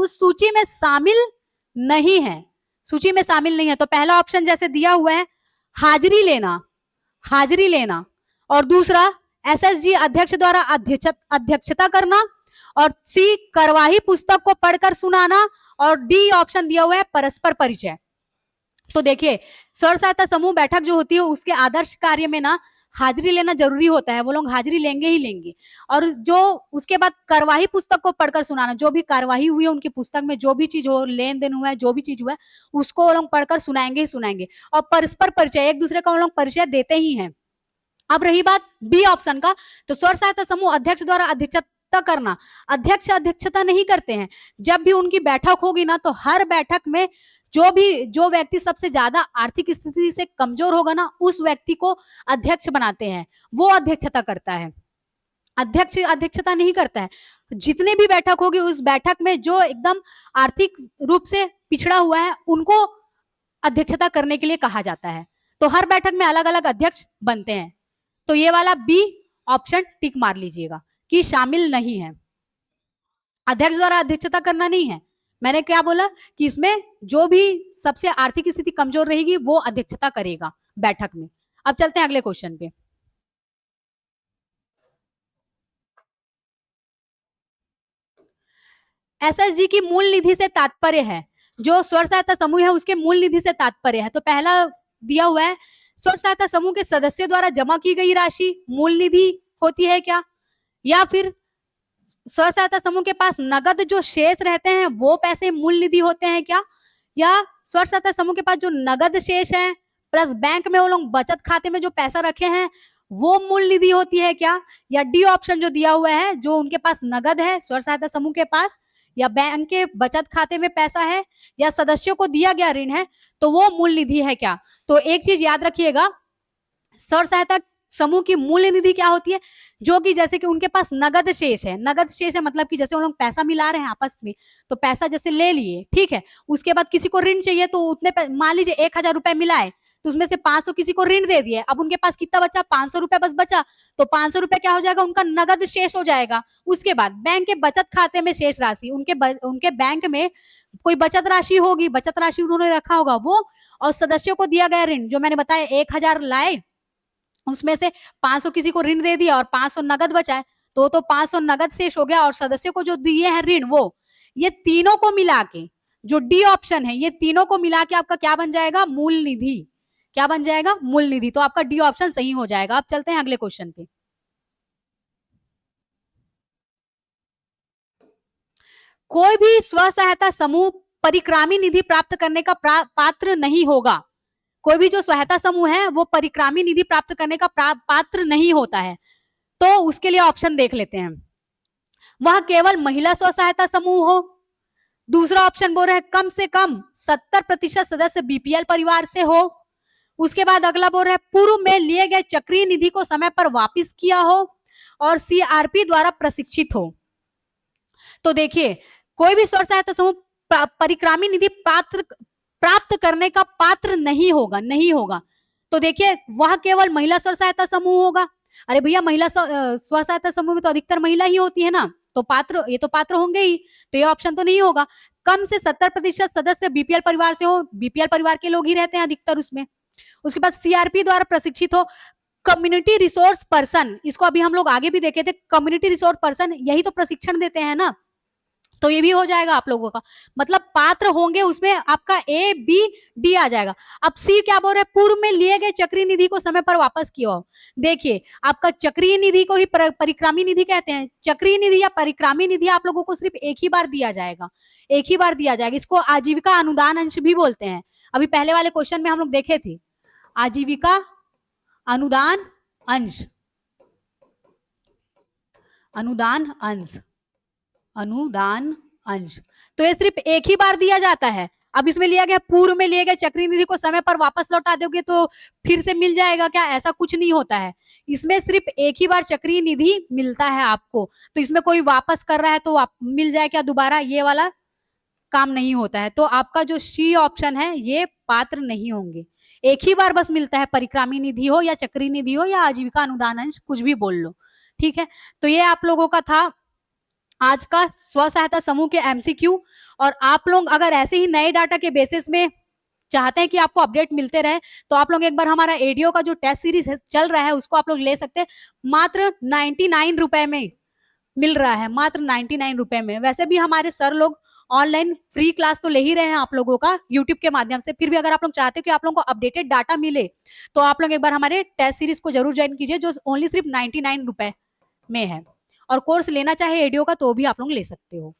सूची में शामिल नहीं है, सूची में शामिल नहीं है। तो पहला ऑप्शन जैसे दिया हुआ है हाजिरी लेना, हाजिरी लेना, और दूसरा एसएसजी अध्यक्ष द्वारा अध्यक्षता करना, और सी कार्यवाही पुस्तक को पढ़कर सुनाना, और डी ऑप्शन दिया हुआ है परस्पर परिचय। तो देखिए, स्व सहायता समूह बैठक जो होती है उसके आदर्श कार्य में ना हाजिरी लेना जरूरी होता है, वो लोग हाजिरी लेंगे ही लेंगे। और जो उसके बाद कार्यवाही पुस्तक को पढ़कर सुनाना, जो भी कार्यवाही हुई है उनकी पुस्तक में जो भी चीज हो, लेन देन हुआ है, जो भी चीज हुआ है उसको वो लोग पढ़कर सुनाएंगे ही सुनाएंगे। और परस्पर परिचय, एक दूसरे का वो लोग परिचय देते ही हैं। अब रही बात बी ऑप्शन का, तो स्व सहायता समूह अध्यक्ष द्वारा अध्यक्षता करना। अध्यक्ष अध्यक्षता नहीं करते हैं। जब भी उनकी बैठक होगी ना, तो हर बैठक में जो व्यक्ति सबसे ज्यादा आर्थिक स्थिति से कमजोर होगा ना, उस व्यक्ति को अध्यक्ष बनाते हैं, वो अध्यक्षता करता है। अध्यक्ष अध्यक्षता नहीं करता है। जितने भी बैठक होगी, उस बैठक में जो एकदम आर्थिक रूप से पिछड़ा हुआ है, उनको अध्यक्षता करने के लिए कहा जाता है। तो हर बैठक में अलग अलग अध्यक्ष बनते हैं। तो ये वाला बी ऑप्शन टिक मार लीजिएगा कि शामिल नहीं है। अध्यक्ष द्वारा अध्यक्षता करना नहीं है। मैंने क्या बोला कि इसमें जो भी सबसे आर्थिक स्थिति कमजोर रहेगी, वो अध्यक्षता करेगा बैठक में। अब चलते हैं अगले क्वेश्चन पे। एसएसजी की मूल निधि से तात्पर्य है, जो स्व सहायता समूह है उसके मूल निधि से तात्पर्य है। तो पहला दिया हुआ है, स्व सहायता समूह के सदस्यों द्वारा जमा की गई राशि मूल निधि होती है क्या, या फिर स्व सहायता समूह के पास नगद जो शेष रहते हैं वो पैसे मूल निधि होते हैं क्या, या स्व सहायता समूह के पास जो नगद शेष है प्लस बैंक में वो लोग बचत खाते में जो पैसा रखे हैं वो मूल निधि होती है क्या, या डी ऑप्शन जो दिया हुआ है, जो उनके पास नगद है स्व सहायता समूह के पास, या बैंक के बचत खाते में पैसा है, या सदस्यों को दिया गया ऋण है, तो वो मूल निधि है क्या। तो एक चीज याद रखिएगा, स्व सहायता समूह की मूल निधि क्या होती है, जो कि जैसे कि उनके पास नगद शेष है। नगद शेष है मतलब कि जैसे उन लोग पैसा मिला रहे हैं आपस में, तो पैसा जैसे ले लिए, ठीक है, उसके बाद किसी को ऋण चाहिए, तो उतने मान लीजिए 1000 रुपए मिलाए, तो उसमें से 500 किसी को ऋण दे दिए। अब उनके पास कितना बचा, 500 रुपए बस बचा, तो 500 रुपए क्या हो जाएगा, उनका नगद शेष हो जाएगा। उसके बाद बैंक के बचत खाते में शेष राशि, उनके बैंक में कोई बचत राशि होगी, बचत राशि उन्होंने रखा होगा वो, और सदस्यों को दिया गया ऋण, जो मैंने बताया 1000 लाए, उसमें से 500 किसी को ऋण दे दिया और 500 नगद बचाए, तो 500 नगद शेष हो गया, और सदस्यों को जो दिए हैं ऋण वो, ये तीनों को मिला के, जो डी ऑप्शन है, ये तीनों को मिला के आपका क्या बन जाएगा, मूल निधि। क्या बन जाएगा, मूल निधि। तो आपका डी ऑप्शन सही हो जाएगा। अब चलते हैं अगले क्वेश्चन पे। कोई भी स्व सहायता समूह परिक्रामी निधि प्राप्त करने का पात्र नहीं होगा। कोई भी जो सहायता समूह है वो परिक्रामी निधि प्राप्त करने का पात्र नहीं होता है। तो उसके लिए ऑप्शन देख लेते हैं। वह केवल महिला स्व सहायता समूह हो। दूसरा ऑप्शन बोल रहा है कम से कम 70% सदस्य बीपीएल परिवार से हो। उसके बाद अगला बोल रहा है पूर्व में लिए गए चक्रीय निधि को समय पर वापस किया हो और सीआरपी द्वारा प्रशिक्षित हो। तो देखिए, कोई भी स्व सहायता समूह परिक्रामी निधि प्राप्त करने का पात्र नहीं होगा। तो देखिए, वह केवल महिला स्व सहायता समूह होगा। अरे भैया, महिला स्व सहायता समूह में तो अधिकतर महिला ही होती है ना, तो ये तो पात्र होंगे ही, तो ये ऑप्शन तो नहीं होगा। कम से 70% सदस्य बीपीएल परिवार से हो, बीपीएल परिवार के लोग ही रहते हैं अधिकतर उसमें। उसके बाद सीआरपी द्वारा प्रशिक्षित हो। कम्युनिटी रिसोर्स पर्सन, इसको अभी हम लोग आगे भी देखे थे, कम्युनिटी रिसोर्स पर्सन यही तो प्रशिक्षण देते हैं ना, तो ये भी हो जाएगा आप लोगों का। मतलब पात्र होंगे उसमें आपका ए बी डी आ जाएगा। अब सी क्या बोल रहा है, पूर्व में लिए गए चक्रीय निधि को समय पर वापस किया हो। देखिए, आपका चक्रीय निधि को ही परिक्रामी निधि कहते हैं। चक्रीय निधि या परिक्रामी निधि आप लोगों को सिर्फ एक ही बार दिया जाएगा, एक ही बार दिया जाएगा। इसको आजीविका अनुदान अंश भी बोलते हैं। अभी पहले वाले क्वेश्चन में हम लोग देखे थे आजीविका अनुदान अंश, अनुदान अंश। तो ये सिर्फ एक ही बार दिया जाता है। अब इसमें लिया गया पूर्व में लिए गए चक्रीय निधि को समय पर वापस लौटा दोगे तो फिर से मिल जाएगा क्या, ऐसा कुछ नहीं होता है। इसमें सिर्फ एक ही बार चक्रीय निधि मिलता है आपको। तो इसमें कोई वापस कर रहा है तो मिल जाए क्या दोबारा, ये वाला काम नहीं होता है। तो आपका जो सी ऑप्शन है ये पात्र नहीं होंगे। एक ही बार बस मिलता है, परिक्रामी निधि हो या चक्रीय निधि हो या आजीविका अनुदान अंश, कुछ भी बोल लो, ठीक है। तो ये आप लोगों का था आज का स्व सहायता समूह के एमसीक्यू। और आप लोग अगर ऐसे ही नए डाटा के बेसिस में चाहते हैं कि आपको अपडेट मिलते रहे, तो आप लोग एक बार हमारा एडीओ का जो टेस्ट सीरीज चल रहा है उसको आप लोग ले सकते हैं। मात्र 99 रुपए में मिल रहा है, मात्र 99 रुपए में। वैसे भी हमारे सर लोग ऑनलाइन फ्री क्लास तो ले ही रहे हैं आप लोगों का यूट्यूब के माध्यम से। फिर भी अगर आप लोग चाहते हो कि आप लोगों को अपडेटेड डाटा मिले, तो आप लोग एक बार हमारे टेस्ट सीरीज को जरूर ज्वाइन कीजिए, जो ओनली सिर्फ 99 रुपए में है। और कोर्स लेना चाहे एडीओ का तो भी आप लोग ले सकते हो।